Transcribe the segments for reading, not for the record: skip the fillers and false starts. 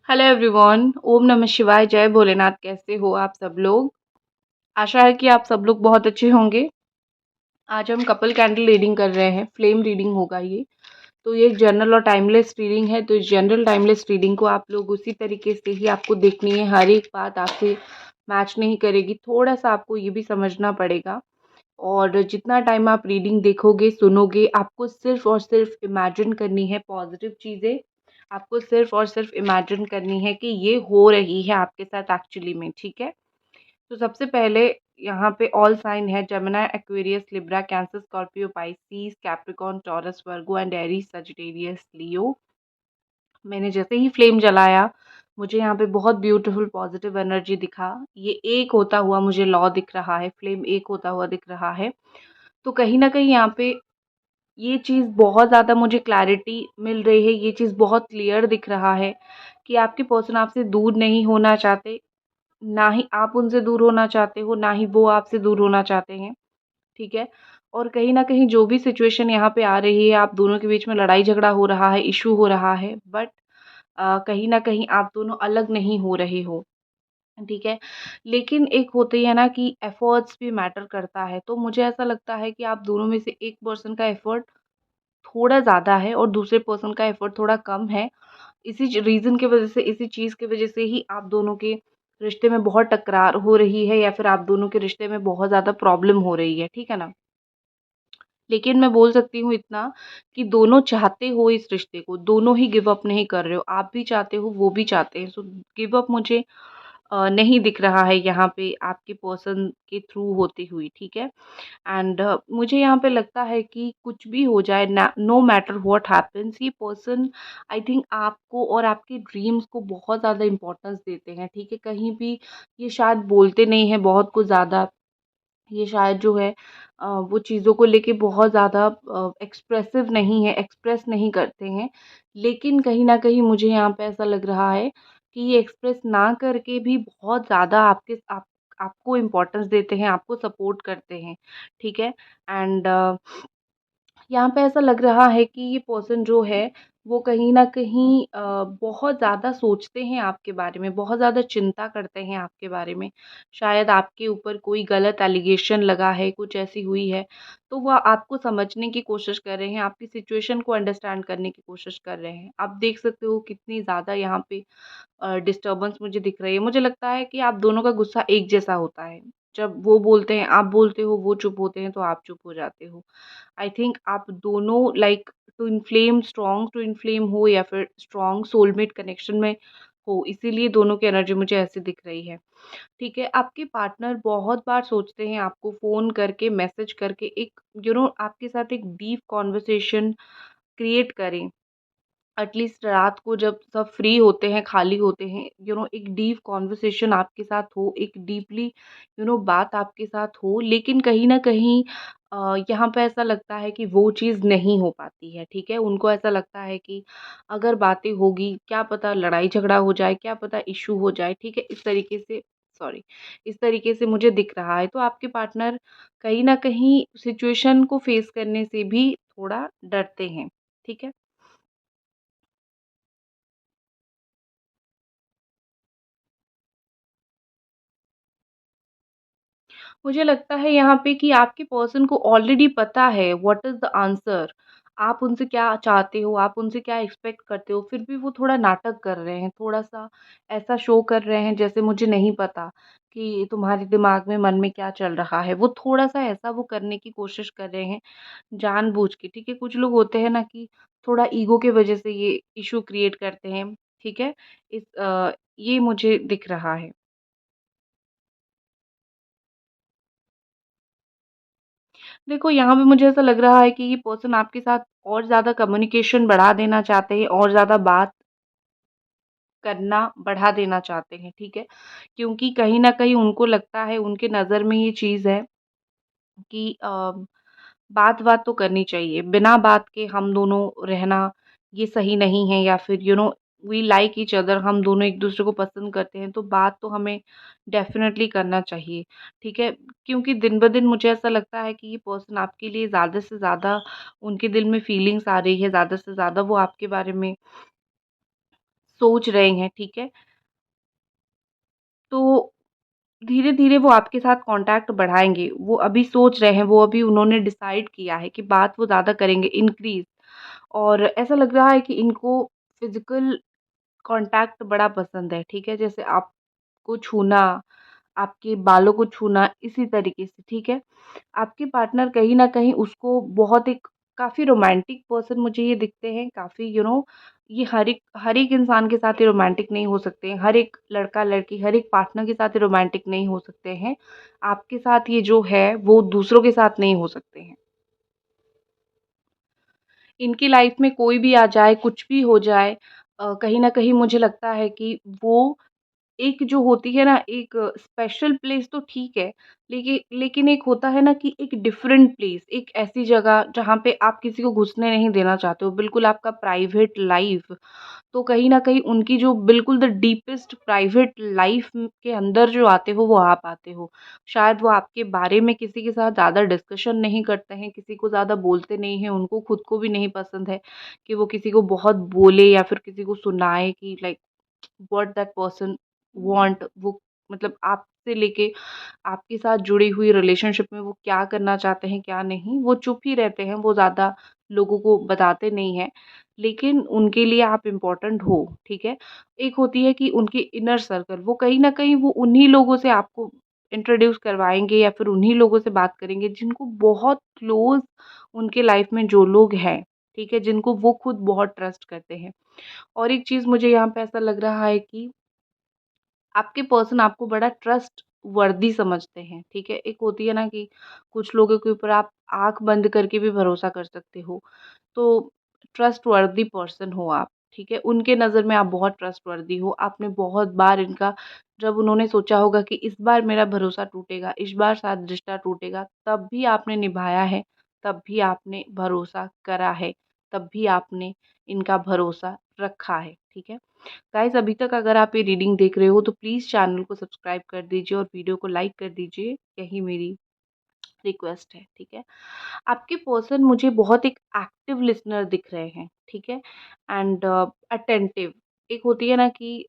Hello everyone. ओम नमः शिवाय। जय भोलेनाथ। कैसे हो आप सब लोग? आशा है कि आप सब लोग बहुत अच्छे होंगे। आज हम कपल कैंडल रीडिंग कर रहे हैं। फ्लेम रीडिंग होगा ये। तो ये एक जनरल और टाइमलेस रीडिंग है। तो इस जनरल टाइमलेस रीडिंग को आप लोग उसी तरीके से ही आपको देखनी है। हर एक बात आपसे मैच नहीं करेगी। थोड़ा सा आपको ये भी समझना पड़ेगा। और जितना टाइम आप रीडिंग देखोगे सुनोगे, आपको सिर्फ और सिर्फ इमेजिन करनी है पॉजिटिव चीज़ें। आपको सिर्फ और सिर्फ इमेजिन करनी है कि ये हो रही है आपके साथ एक्चुअली में। ठीक है। तो सबसे पहले यहाँ पे ऑल साइन है: Gemini, Aquarius, Libra, Cancer, Scorpio, Pisces, Capricorn, Taurus, Virgo and Aries, Sagittarius, Leo. मैंने जैसे ही फ्लेम जलाया, मुझे यहाँ पे बहुत ब्यूटीफुल पॉजिटिव एनर्जी दिखा। ये एक होता हुआ मुझे लॉ दिख रहा है। फ्लेम एक होता हुआ दिख रहा है। तो कहीं न कहीं यहाँ पे ये चीज़ बहुत ज़्यादा मुझे क्लैरिटी मिल रही है। ये चीज़ बहुत क्लियर दिख रहा है कि आपके पर्सन आपसे दूर नहीं होना चाहते, ना ही आप उनसे दूर होना चाहते हो, ना ही वो आपसे दूर होना चाहते हैं। ठीक है? और कहीं न कहीं जो भी सिचुएशन यहाँ पे आ रही है, आप दोनों के बीच में लड़ाई-झगड़ा हो रहा है, इश्यू हो रहा है, बट कहीं न कहीं आप दोनों अलग नहीं हो रहे हो। ठीक है? लेकिन एक होती है ना कि एफर्ट्स भी मैटर करता है। तो मुझे ऐसा लगता है कि आप दोनों में से एक पर्सन का एफर्ट थोड़ा ज़्यादा है और दूसरे पर्सन का एफर्ट थोड़ा कम है। इसी रीज़न की वज़ह से, इसी चीज़ की वज़ह से ही आप दोनों के रिश्ते में बहुत टकरार हो रही है, या फिर आप दोनों के रिश्ते में बहुत ज़्यादा प्रॉब्लम हो रही है। ठीक है ना? लेकिन मैं बोल सकती हूँ इतना कि दोनों चाहते हो इस रिश्ते को, दोनों ही गिव अप नहीं कर रहे हो। आप भी चाहते हो, वो भी चाहते हैं। सो गिव अप मुझे नहीं दिख रहा है यहाँ पे आपके पर्सन के थ्रू होती हुई। ठीक है? एंड मुझे यहाँ पे लगता है कि कुछ भी हो जाए ना, नो मैटर व्हाट हैपेंस, ये पर्सन आई थिंक आपको और आपके ड्रीम्स को बहुत ज़्यादा इम्पोर्टेंस देते हैं। ठीक है? कहीं भी ये शायद बोलते नहीं हैं बहुत कुछ ज़्यादा। ये शायद जो है वो चीज़ों को लेके बहुत ज़्यादा एक्सप्रेसिव नहीं है, एक्सप्रेस नहीं करते हैं। लेकिन कहीं न कहीं मुझे यहाँ पे ऐसा लग रहा है कि ये एक्सप्रेस ना करके भी बहुत ज़्यादा आपको इम्पोर्टेंस देते हैं, आपको सपोर्ट करते हैं। ठीक है? एंड यहाँ पे ऐसा लग रहा है कि ये पर्सन जो है वो कहीं न कहीं बहुत ज़्यादा सोचते हैं आपके बारे में, बहुत ज़्यादा चिंता करते हैं आपके बारे में। शायद आपके ऊपर कोई गलत एलिगेशन लगा है, कुछ ऐसी हुई है, तो वो आपको समझने की कोशिश कर रहे हैं, आपकी सिचुएशन को अंडरस्टैंड करने की कोशिश कर रहे हैं। आप देख सकते हो कितनी ज़्यादा यहाँ पे डिस्टर्बेंस मुझे दिख रही है। मुझे लगता है कि आप दोनों का गुस्सा एक जैसा होता है। जब वो बोलते हैं आप बोलते हो, वो चुप होते हैं तो आप चुप हो जाते हो। आई थिंक आप दोनों लाइक टू इन्फ्लेम हो, या फिर स्ट्रॉन्ग सोलमेट कनेक्शन में हो, इसीलिए दोनों की एनर्जी मुझे ऐसे दिख रही है। ठीक है? आपके पार्टनर बहुत बार सोचते हैं आपको फ़ोन करके, मैसेज करके एक आपके साथ एक डीप कन्वर्सेशन क्रिएट करें। एटलीस्ट रात को जब सब फ्री होते हैं, खाली होते हैं, एक डीप कन्वर्सेशन आपके साथ हो, एक डीपली बात आपके साथ हो। लेकिन कहीं न कहीं यहाँ पे ऐसा लगता है कि वो चीज़ नहीं हो पाती है। ठीक है? उनको ऐसा लगता है कि अगर बातें होगी, क्या पता लड़ाई-झगड़ा हो जाए, क्या पता इश्यू हो जाए। ठीक है? इस तरीके से मुझे दिख रहा है। तो आपके पार्टनर कहीं न कहीं सिचुएशन को फेस करने से भी थोड़ा डरते हैं। ठीक है? मुझे लगता है यहाँ पे कि आपके पर्सन को ऑलरेडी पता है व्हाट इज़ द आंसर। आप उनसे क्या चाहते हो, आप उनसे क्या एक्सपेक्ट करते हो, फिर भी वो थोड़ा नाटक कर रहे हैं, थोड़ा-सा ऐसा शो कर रहे हैं जैसे मुझे नहीं पता कि तुम्हारे दिमाग में, मन में क्या चल रहा है। वो थोड़ा-सा ऐसा वो करने की कोशिश कर रहे हैं जानबूझ के। ठीक है? कुछ लोग होते हैं ना कि थोड़ा ईगो की वज़ह से ये इश्यू क्रिएट करते हैं। ठीक है? ये मुझे दिख रहा है। देखो, यहाँ पे मुझे ऐसा लग रहा है कि ये पर्सन आपके साथ और ज़्यादा कम्युनिकेशन बढ़ा देना चाहते हैं, और ज़्यादा बात करना बढ़ा देना चाहते हैं। ठीक है? क्योंकि कहीं न कहीं उनको लगता है, उनके नज़र में ये चीज़ है कि बात-वात तो करनी चाहिए। बिना बात के हम दोनों रहना ये सही नहीं है, या फिर वी लाइक ईच अदर, हम दोनों एक-दूसरे को पसंद करते हैं, तो बात तो हमें डेफ़िनेटली करना चाहिए। ठीक है? क्योंकि दिन-ब-दिन मुझे ऐसा लगता है कि ये पर्सन आपके लिए ज़्यादा से ज़्यादा, उनके दिल में फीलिंग्स आ रही है, ज़्यादा से ज़्यादा वो आपके बारे में सोच रहे हैं, ठीक है? तो धीरे-धीरे वो आपके साथ कॉन्टैक्ट बढ़ाएँगे। वो अभी सोच रहे हैं, वो अभी उन्होंने डिसाइड किया है कि बात वो ज़्यादा करेंगे, इंक्रीज़। और ऐसा लग रहा है कि इनको फ़िज़िकल कॉन्टैक्ट बड़ा पसंद है, ठीक है? जैसे आपको छूना, आपके बालों को छूना, इसी तरीके से, ठीक है? आपके पार्टनर कहीं न कहीं उसको बहुत एक काफ़ी रोमांटिक पर्सन मुझे ये दिखते हैं, काफ़ी ये हर एक इंसान के साथ ये रोमांटिक नहीं हो सकते हैं, हर एक लड़का-लड़की, हर एक पार्टनर के साथ ये रोमांटिक नहीं हो सकते हैं। आपके साथ ये जो है, वो दूसरों के साथ नहीं हो सकते हैं। इनकी लाइफ़ में कोई भी आ जाए, कुछ भी हो जाए कहीं न कहीं मुझे लगता है कि वो एक जो होती है ना एक स्पेशल प्लेस तो ठीक है, लेकिन एक होता है ना कि एक डिफरेंट प्लेस, एक ऐसी जगह जहाँ पे आप किसी को घुसने नहीं देना चाहते हो, बिल्कुल आपका प्राइवेट लाइफ़। तो कहीं न कहीं उनकी जो बिल्कुल द डीपेस्ट प्राइवेट लाइफ़ के अंदर जो आते हो, वो आप आते हो। शायद वो आपके बारे में किसी के साथ ज़्यादा डिस्कशन नहीं करते हैं, किसी को ज़्यादा बोलते नहीं हैं, उनको खुद को भी नहीं पसंद है कि वो किसी को बहुत बोले या फिर किसी को सुनाए कि like what that person want, वो मतलब आपसे लेके आपके साथ जुड़ी हुई रिलेशनशिप में वो क्या करना चाहते हैं, क्या नहीं, वो चुप ही रहते हैं, वो ज़्यादा लोगों को बताते नहीं हैं। लेकिन उनके लिए आप इम्पोर्टेंट हो, ठीक है? एक होती है कि उनके इनर सर्कल, वो कहीं न कहीं वो उन्हीं लोगों से आपको इंट्रोड्यूस करवाएँगे या फिर उन्हीं लोगों से बात करेंगे जिनको बहुत क्लोज़ उनके लाइफ़ में जो लोग हैं, ठीक है? जिनको वो खुद बहुत ट्रस्ट करते हैं। और एक चीज़ मुझे यहाँ पे ऐसा लग रहा है कि आपके पर्सन आपको बड़ा ट्रस्ट वर्दी समझते हैं, ठीक है? एक होती है ना कि कुछ लोगों के ऊपर आप आँख बंद करके भी भरोसा कर सकते हो, तो ट्रस्टवर्दी पर्सन हो आप, ठीक है? उनके नज़र में आप बहुत ट्रस्टवर्दी हो, आपने बहुत बार इनका जब उन्होंने सोचा होगा कि इस बार मेरा भरोसा टूटेगा, इस बार शायद रिश्ता टूटेगा, तब भी आपने निभाया है, तब भी आपने भरोसा करा है, तब भी आपने इनका भरोसा रखा है, ठीक है? गाइस अभी तक अगर आप ये रीडिंग देख रहे हो तो प्लीज़ चैनल को सब्सक्राइब कर दीजिए और वीडियो को लाइक कर दीजिए, यही मेरी रिक्वेस्ट है, ठीक है? आपके पर्सन मुझे बहुत एक एक्टिव लिसनर दिख रहे हैं, ठीक है? एंड अटेंटिव, एक होती है ना कि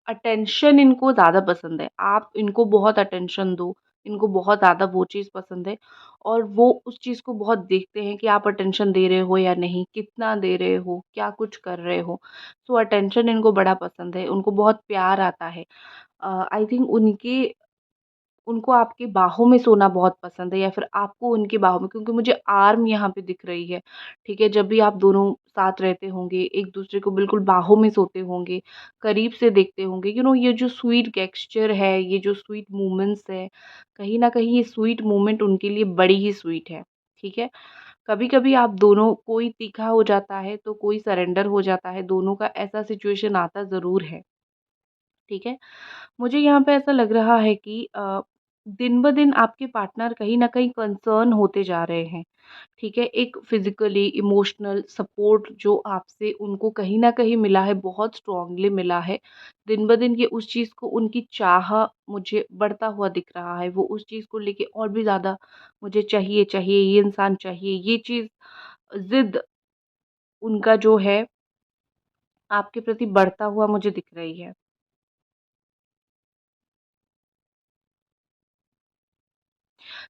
अटेंशन इनको ज़्यादा पसंद है। आप इनको बहुत अटेंशन दो, इनको बहुत ज़्यादा वो चीज़ पसंद है और वो उस चीज़ को बहुत देखते हैं कि आप अटेंशन दे रहे हो या नहीं, कितना दे रहे हो, क्या कुछ कर रहे हो। सो अटेंशन इनको बड़ा पसंद है, उनको बहुत प्यार आता है। आई थिंक उनको आपकी बाहों में सोना बहुत पसंद है या फिर आपको उनकी बाहों में, क्योंकि मुझे आर्म यहाँ पे दिख रही है, ठीक है? जब भी आप दोनों साथ रहते होंगे, एक-दूसरे को बिल्कुल बाहों में सोते होंगे, करीब से देखते होंगे, ये जो स्वीट गेस्चर है, ये जो स्वीट मोमेंट्स है, कहीं न कहीं ये स्वीट मोमेंट उनके लिए बड़ी ही स्वीट है, ठीक है? कभी-कभी आप दोनों कोई तीखा हो जाता है, तो कोई सरेंडर हो जाता है, दोनों का ऐसा सिचुएशन आता ज़रूर है, ठीक है? मुझे यहाँ पे ऐसा लग रहा है कि दिन-ब-दिन आपके पार्टनर कहीं न कहीं कंसर्न होते जा रहे हैं, ठीक है? एक फिज़िकली, इमोशनल सपोर्ट जो आपसे उनको कहीं न कहीं मिला है, बहुत स्ट्रॉन्गली मिला है। दिन-ब-दिन ये उस चीज़ को उनकी चाह मुझे बढ़ता हुआ दिख रहा है। वो उस चीज़ को लेके और भी ज़्यादा मुझे चाहिए, चाहिए, ये इंसान चाहिए, ये चीज़ ज़िद उनका जो है आपके प्रति बढ़ता हुआ मुझे दिख रही है।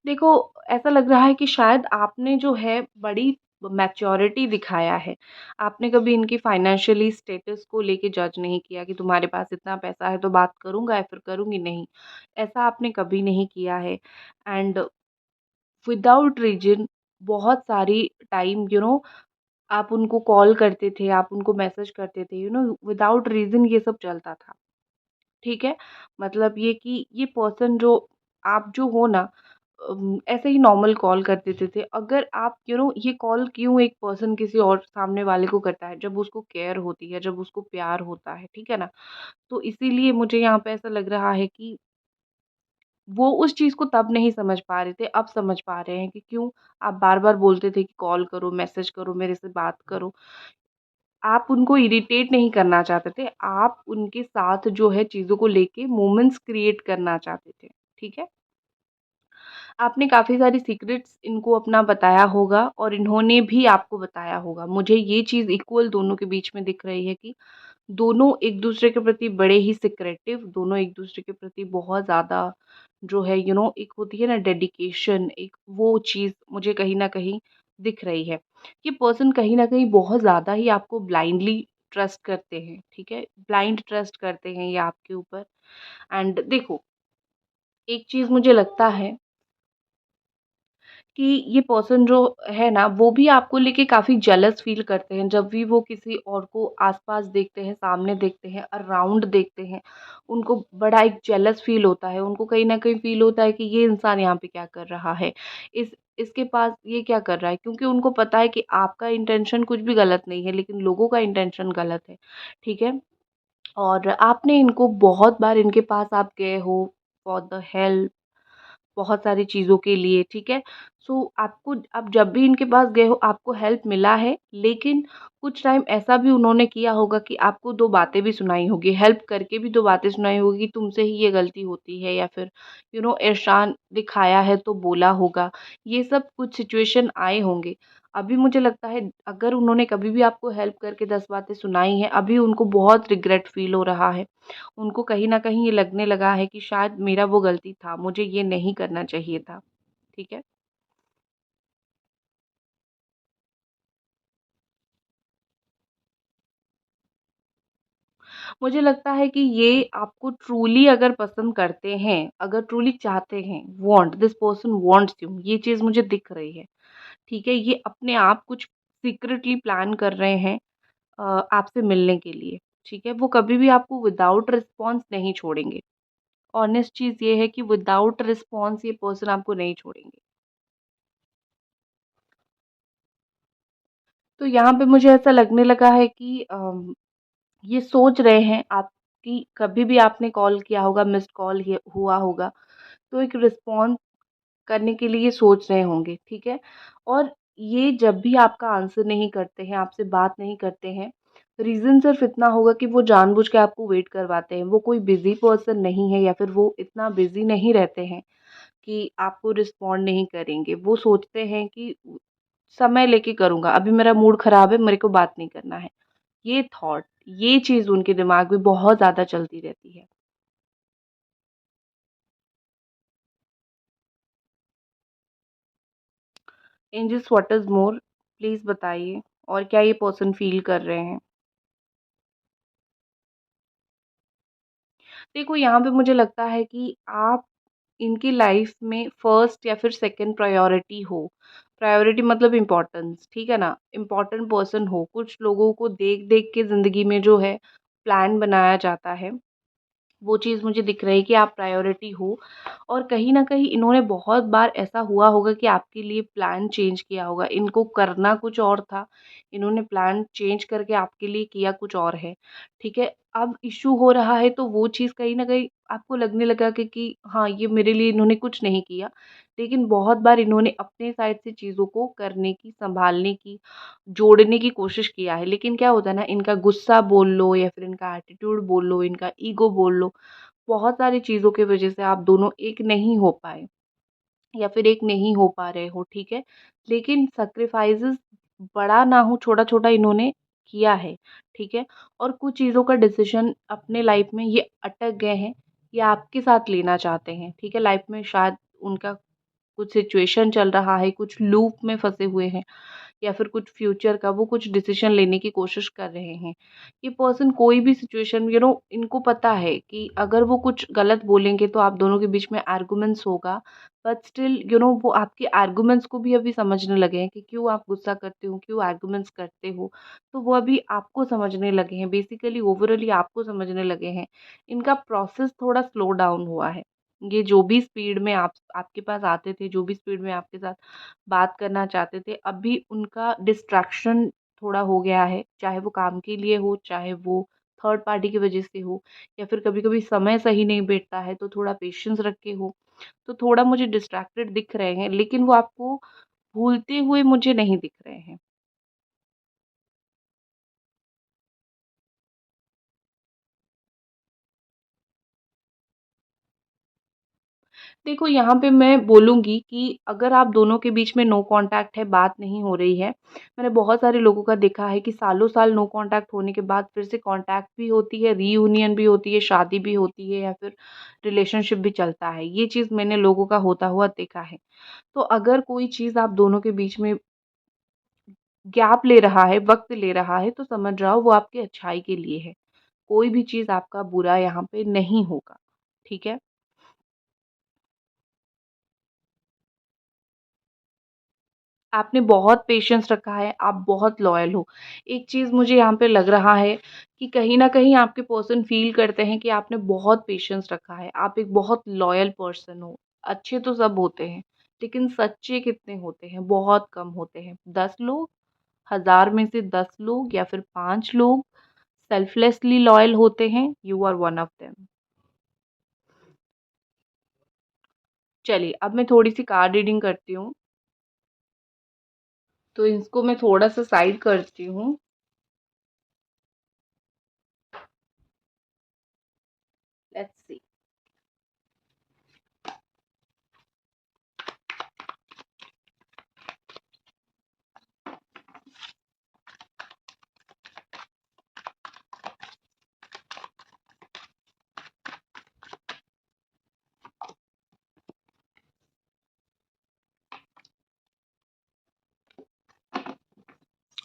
देखो, ऐसा लग रहा है कि शायद आपने जो है बड़ी मैच्योरिटी दिखाया है। आपने कभी इनकी फाइनेंशियली स्टेटस को लेके जज नहीं किया कि तुम्हारे पास इतना पैसा है तो बात करूँगा या फिर करूँगी नहीं। ऐसा आपने कभी नहीं किया है एंड विदाउट रीज़न बहुत सारी टाइम आप उनको कॉल करते थे, आप उनको मैसेज करते थे, विदाउट रीज़न ये सब चलता था। ठीक है? मतलब ये कि ये पर्सन जो आप जो हो ना ऐसे ही नॉर्मल कॉल कर देते थे। अगर आप ये कॉल क्यों एक पर्सन किसी और सामने वाले को करता है, जब उसको केयर होती है, जब उसको प्यार होता है, ठीक है ना? तो इसीलिए मुझे यहाँ पे ऐसा लग रहा है कि वो उस चीज़ को तब नहीं समझ पा रहे थे, अब समझ पा रहे हैं कि क्यों आप बार-बार बोलते थे कि कॉल करो, मैसेज करो, मेरे से बात करो। आप उनको इरिटेट नहीं करना चाहते थे, आप उनके साथ जो है चीज़ों को लेके मोमेंट्स क्रिएट करना चाहते थे, ठीक है? आपने काफ़ी सारी सीक्रेट्स इनको अपना बताया होगा और इन्होंने भी आपको बताया होगा। मुझे ये चीज़ इक्वल दोनों के बीच में दिख रही है कि दोनों एक-दूसरे के प्रति बड़े ही सिक्रेटिव, दोनों एक-दूसरे के प्रति बहुत ज़्यादा जो है एक होती है ना डेडिकेशन, एक वो चीज़ मुझे कहीं न कहीं दिख रही है। ये पर्सन कहीं न कहीं बहुत ज़्यादा ही आपको ब्लाइंडली ट्रस्ट करते हैं, ठीक है? ब्लाइंड ट्रस्ट करते हैं ये आपके ऊपर। एंड देखो, एक चीज़ मुझे लगता है कि ये पर्सन जो है ना, वो भी आपको लेके काफ़ी जेलस फ़ील करते हैं। जब भी वो किसी और को आस-पास देखते हैं, सामने देखते हैं, अराउंड देखते हैं, उनको बड़ा एक जेलस फ़ील होता है। उनको कहीं न कहीं फ़ील होता है कि ये इंसान यहाँ पे क्या कर रहा है? इसके पास ये क्या कर रहा है? क्योंकि उनको पता है कि आपका इंटेंशन कुछ भी गलत नहीं है, लेकिन लोगों का इंटेंशन गलत है। ठीक है? और आपने इनको बहुत बार इनके पास आप गए हो फॉर द हेल्प, बहुत सारी चीज़ों के लिए, ठीक है? सो आपको आप जब भी इनके पास गए हो आपको हेल्प मिला है, लेकिन कुछ टाइम ऐसा भी उन्होंने किया होगा कि आपको 2 बातें भी सुनाई होगी, हेल्प करके भी 2 बातें सुनाई होगी कि तुमसे ही ये गलती होती है या फिर एहसान दिखाया है तो बोला होगा। ये सब कुछ सिचुएशन आए होंगे। अभी मुझे लगता है अगर उन्होंने कभी भी आपको हेल्प करके 10 बातें सुनाई हैं, अभी उनको बहुत रिग्रेट फ़ील हो रहा है। उनको कहीं न कहीं ये लगने लगा है कि शायद मेरा वो गलती था, मुझे ये नहीं करना चाहिए था, ठीक है? मुझे लगता है कि ये आपको ट्रूली अगर पसंद करते हैं, अगर ट्रूली चाहते हैं, दिस पर्सन वांट्स यू, ये चीज़ मुझे दिख रही है, ठीक है? ये अपने आप कुछ सीक्रेटली प्लान कर रहे हैं आपसे मिलने के लिए, ठीक है? वो कभी भी आपको विदाउट रिस्पॉन्स नहीं छोड़ेंगे। ऑनेस्ट चीज़ ये है कि विदाउट रिस्पॉन्स ये पर्सन आपको नहीं छोड़ेंगे। तो यहाँ पे मुझे ऐसा लगने लगा है कि ये सोच रहे हैं आपकी कभी भी आपने कॉल किया होगा, मिस्ड कॉल ये हुआ होगा, तो एक रिस्पॉन्स करने के लिए सोच रहे होंगे, ठीक है? और ये जब भी आपका आंसर नहीं करते हैं, आपसे बात नहीं करते हैं, रीज़न सिर्फ़ इतना होगा कि वो जानबूझ के आपको वेट करवाते हैं। वो कोई बिज़ी पर्सन नहीं है या फिर वो इतना बिज़ी नहीं रहते हैं कि आपको रिस्पॉन्ड नहीं करेंगे। वो सोचते हैं कि समय लेके करूँगा, अभी मेरा मूड ख़राब है, मेरे को बात नहीं करना है। ये थॉट, ये चीज़ उनके दिमाग में बहुत ज़्यादा चलती रहती है। Angels what is more? Please बताइए और क्या ये पर्सन फ़ील कर रहे हैं? देखो यहाँ पे मुझे लगता है कि आप इनकी लाइफ़ में फर्स्ट या फिर सेकंड प्रायोरिटी हो। प्रायोरिटी मतलब इम्पोर्टेंस, ठीक है ना? इम्पोर्टेंट पर्सन हो। कुछ लोगों को देख-देख के ज़िंदगी में जो है प्लान बनाया जाता है। वो चीज़ मुझे दिख रही है कि आप प्रायोरिटी हो और कहीं न कहीं इन्होंने बहुत बार ऐसा हुआ होगा कि आपके लिए प्लान चेंज किया होगा। इनको करना कुछ और था, इन्होंने प्लान चेंज करके आपके लिए किया कुछ और है, ठीक है? अब इश्यू हो रहा है तो वो चीज़ कहीं न कहीं आपको लगने लगा कि हाँ, ये मेरे लिए इन्होंने कुछ नहीं किया। लेकिन बहुत बार इन्होंने अपने साइड से चीज़ों को करने की, सँभालने की, जोड़ने की कोशिश किया है। लेकिन क्या होता है ना, इनका गुस्सा बोल लो या फिर इनका एटीट्यूड बोल लो, इनका ईगो बोल लो, बहुत सारी चीज़ों की वज़ह से आप दोनों एक नहीं हो पाए या फिर एक नहीं हो पा रहे हो, ठीक है? लेकिन सैक्रिफ़ाइसेज़ बड़ा ना हो, छोटा-छोटा इन्होंने किया है, ठीक है? और कुछ चीज़ों का डिसीज़न अपने लाइफ़ में ये अटक गए हैं, ये आपके साथ लेना चाहते हैं, ठीक है? लाइफ़ में शायद उनका कुछ सिचुएशन चल रहा है, कुछ लूप में फँसे हुए हैं। या फिर कुछ फ्यूचर का वो कुछ डिसीजन लेने की कोशिश कर रहे हैं। ये पर्सन कोई भी सिचुएशन इनको पता है कि अगर वो कुछ गलत बोलेंगे तो आप दोनों के बीच में आर्गुमेंट्स होगा। बट स्टिल वो आपके आर्गुमेंट्स को भी अभी समझने लगे हैं कि क्यों आप गुस्सा करते हो, क्यों आर्गुमेंट्स करते हो। तो वो अभी आपको समझने लगे हैं, बेसिकली ओवरऑली आपको समझने लगे हैं। इनका प्रोसेस थोड़ा स्लो डाउन हुआ है। ये जो भी स्पीड में आप आपके पास आते थे, जो भी स्पीड में आपके साथ बात करना चाहते थे, अभी उनका डिस्ट्रैक्शन थोड़ा हो गया है, चाहे वो काम के लिए हो, चाहे वो थर्ड पार्टी की वजह से हो या फिर कभी-कभी समय सही नहीं बैठता है, तो थोड़ा पेशेंस रख के हो। तो थोड़ा मुझे डिस्ट्रैक्टेड दिख रहे हैं, लेकिन वो आपको भूलते हुए मुझे नहीं दिख रहे हैं। देखो यहाँ पे मैं बोलूँगी कि अगर आप दोनों के बीच में नो कॉन्टैक्ट है, बात नहीं हो रही है, मैंने बहुत सारे लोगों का देखा है कि सालों-साल नो कॉन्टैक्ट होने के बाद फिर से कॉन्टैक्ट भी होती है, रीयूनियन भी होती है, शादी भी होती है या फिर रिलेशनशिप भी चलता है। ये चीज़ मैंने लोगों का होता हुआ देखा है। तो अगर कोई चीज़ आप दोनों के बीच में गैप ले रहा है, वक़्त ले रहा है, तो समझ जाओ वो आपकी अच्छाई के लिए है। कोई भी चीज़ आपका बुरा यहाँ पे नहीं होगा, ठीक है? आपने बहुत पेशेंस रखा है, आप बहुत लॉयल हो। एक चीज़ मुझे यहाँ पे लग रहा है कि कहीं न कहीं आपके पर्सन फ़ील करते हैं कि आपने बहुत पेशेंस रखा है, आप एक बहुत लॉयल पर्सन हो। अच्छे तो सब होते हैं, लेकिन सच्चे कितने होते हैं? बहुत कम होते हैं। 10 लोग, 1000 में से 10 लोग या फिर 5 लोग सेल्फलेसली लॉयल होते हैं, you are one of them. चलिए, अब मैं थोड़ी-सी कार्ड रीडिंग करती हूँ, तो इसको मैं थोड़ा-सा साइड करती हूँ। Let's see.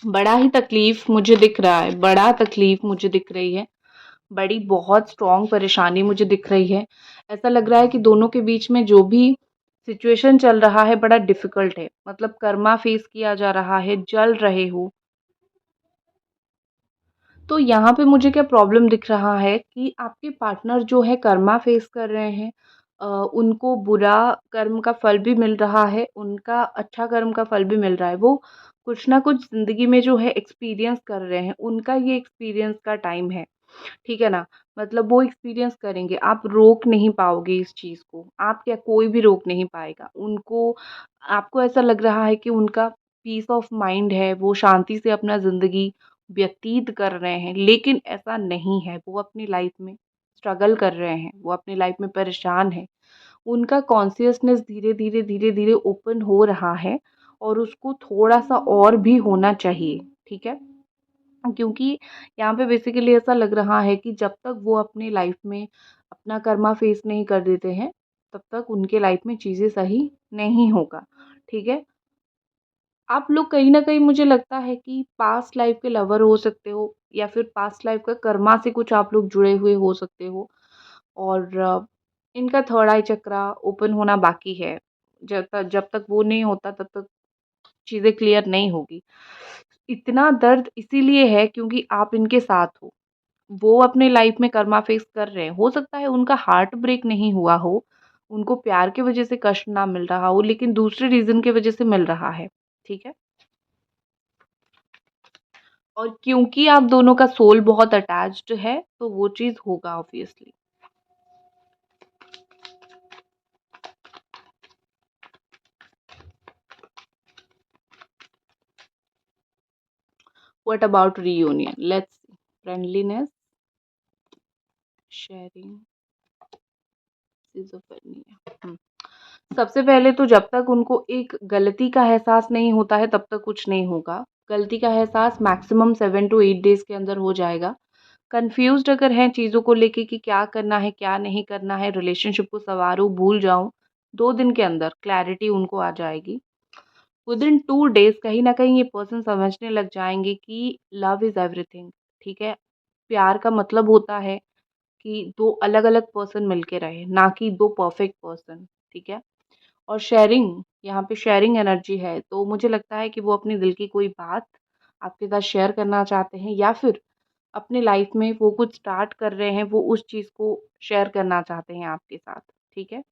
बड़ा ही तकलीफ़ मुझे दिख रहा है, बड़ा तकलीफ़ मुझे दिख रही है, बड़ी बहुत स्ट्रॉन्ग परेशानी मुझे दिख रही है। ऐसा लग रहा है कि दोनों के बीच में जो भी सिचुएशन चल रहा है बड़ा डिफ़िकल्ट है, मतलब कर्मा फ़ेस किया जा रहा है, जल रहे हो। तो यहाँ पे मुझे क्या प्रॉब्लम दिख रहा है कि आपके पार्टनर जो है कर्मा फ़ेस कर रहे हैं। उनको बुरा कर्म का फल भी मिल रहा है, उनका अच्छा कर्म का फल भी मिल रहा है। वो कुछ ना कुछ ज़िंदगी में जो है एक्सपीरियंस कर रहे हैं, उनका ये एक्सपीरियंस का टाइम है। ठीक है ना? मतलब वो एक्सपीरियंस करेंगे, आप रोक नहीं पाओगे इस चीज़ को, आप क्या कोई भी रोक नहीं पाएगा। उनको आपको ऐसा लग रहा है कि उनका पीस ऑफ माइंड है, वो शांति से अपना ज़िंदगी व्यतीत कर रहे हैं, लेकिन ऐसा नहीं है, वो अपनी लाइफ़ में स्ट्रगल कर रहे हैं, वो अपनी लाइफ़ में परेशान हैं। उनका कॉन्शियसनेस धीरे-धीरे, धीरे-धीरे ओपन हो रहा है और उसको थोड़ा-सा और भी होना चाहिए, ठीक है? क्योंकि यहाँ पे बेसिकली ऐसा लग रहा है कि जब तक वो अपनी लाइफ में अपना कर्मा फेस नहीं कर देते हैं, तब तक उनके लाइफ में चीज़ें सही नहीं होगा, ठीक है? आप लोग कहीं न कहीं मुझे लगता है कि पास्ट लाइफ के लवर हो सकते हो या फिर पास्ट लाइफ का कर्मा से कुछ आप लोग जुड़े हुए हो सकते हो और इनका थर्ड आई चक्रा ओपन होना बाकी है। जब तक वो नहीं होता तब तक चीज़ें क्लियर नहीं होगी। इतना दर्द इसीलिए है क्योंकि आप इनके साथ हो। वो अपने लाइफ में कर्मा फेस कर रहे हैं। हो सकता है उनका हार्ट ब्रेक नहीं हुआ हो, उनको प्यार की वज़ह से कष्ट ना मिल रहा हो, लेकिन दूसरे रीज़न की वज़ह से मिल रहा है। ठीक है? और क्योंकि आप दोनों का सोल बहुत अटैच्ड है, तो वो चीज़ होगा obviously. What about reunion? Let's see. Friendliness, sharing, schizophrenia. सबसे पहले तो जब तक उनको एक गलती का एहसास नहीं होता है तब तक कुछ नहीं होगा। गलती का एहसास मैक्सिमम 7 टू 8 डेज़ के अंदर हो जाएगा। कन्फ्यूज़्ड अगर हैं चीज़ों को लेके कि क्या करना है, क्या नहीं करना है, रिलेशनशिप को सँवारूँ, भूल जाऊँ, 2 दिन के अंदर क्लैरिटी उनको आ जाएगी। विदिन 2 डेज़ कहीं न कहीं ये पर्सन समझने लग जाएँगे कि लव इज़ एवरीथिंग, ठीक है? प्यार का मतलब होता है कि 2 अलग-अलग पर्सन मिलके रहें, ना कि 2 परफेक्ट पर्सन, ठीक है? और शेयरिंग, यहाँ पे शेयरिंग एनर्जी है, तो मुझे लगता है कि वो अपने दिल की कोई बात आपके साथ शेयर करना चाहते हैं या फिर अपनी लाइफ में वो कुछ स्टार्ट कर रहे हैं, वो उस चीज़ को शेयर करना चाहते हैं आपके साथ, ठीक है?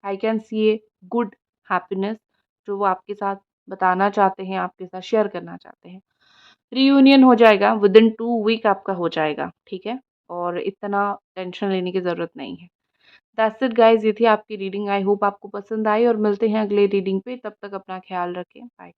I can see a good happiness जो वो आपके साथ बताना चाहते हैं, आपके साथ शेयर करना चाहते हैं। रियूनियन हो जाएगा, विदिन 2 वीक आपका हो जाएगा, ठीक है? और इतना टेंशन लेने की ज़रूरत नहीं है। दैट्स इट गाइज़, ये थी आपकी रीडिंग। आई होप आपको पसंद आई और मिलते हैं अगले रीडिंग पे। तब तक अपना ख़्याल रखें। बाय।